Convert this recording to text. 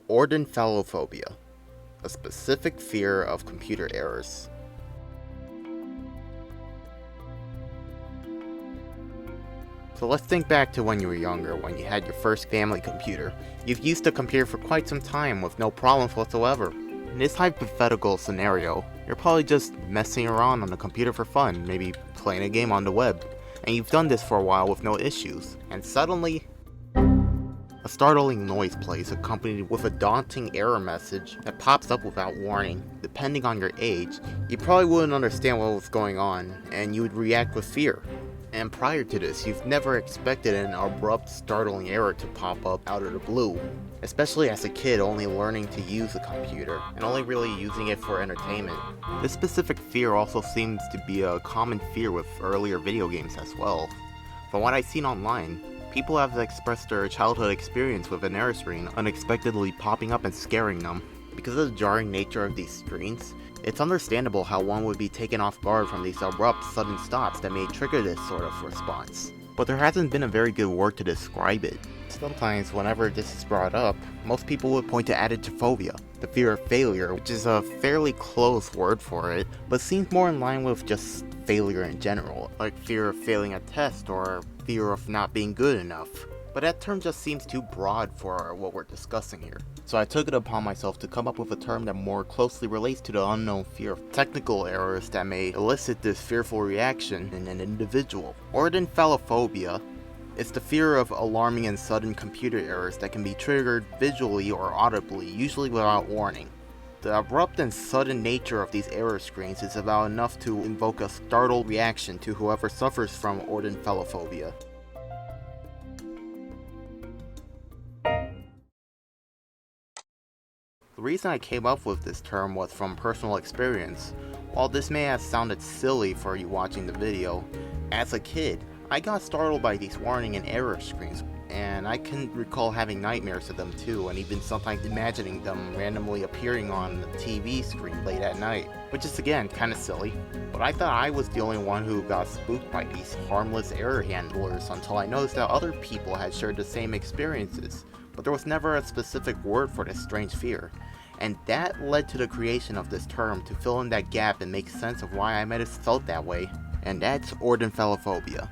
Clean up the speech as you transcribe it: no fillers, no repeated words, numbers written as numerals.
Ordenfallophobia, a specific fear of computer errors. So let's think back to when you were younger, when you had your first family computer. You've used the computer for quite some time with no problems whatsoever. In this hypothetical scenario, you're probably just messing around on the computer for fun, maybe playing a game on the web, and you've done this for a while with no issues, and suddenly, a startling noise plays accompanied with a daunting error message that pops up without warning. Depending on your age, you probably wouldn't understand what was going on, and you would react with fear. And prior to this, you've never expected an abrupt, startling error to pop up out of the blue, especially as a kid only learning to use a computer, and only really using it for entertainment. This specific fear also seems to be a common fear with earlier video games as well. From what I've seen online, people have expressed their childhood experience with an error screen unexpectedly popping up and scaring them. Because of the jarring nature of these screens, it's understandable how one would be taken off guard from these abrupt, sudden stops that may trigger this sort of response. But there hasn't been a very good word to describe it. Sometimes, whenever this is brought up, most people would point to addictophobia, the fear of failure, which is a fairly close word for it, but seems more in line with just failure in general, like fear of failing a test or fear of not being good enough. But that term just seems too broad for what we're discussing here. So I took it upon myself to come up with a term that more closely relates to the unknown fear of technical errors that may elicit this fearful reaction in an individual. Ordenfallophobia is the fear of alarming and sudden computer errors that can be triggered visually or audibly, usually without warning. The abrupt and sudden nature of these error screens is about enough to invoke a startled reaction to whoever suffers from Ordenfallophobia. The reason I came up with this term was from personal experience. While this may have sounded silly for you watching the video, as a kid, I got startled by these warning and error screens, and I can recall having nightmares of them too, and even sometimes imagining them randomly appearing on the TV screen late at night, which is again kinda silly, but I thought I was the only one who got spooked by these harmless error handlers until I noticed that other people had shared the same experiences, but there was never a specific word for this strange fear. And that led to the creation of this term to fill in that gap and make sense of why I might have felt that way, and that's Ordenfallophobia.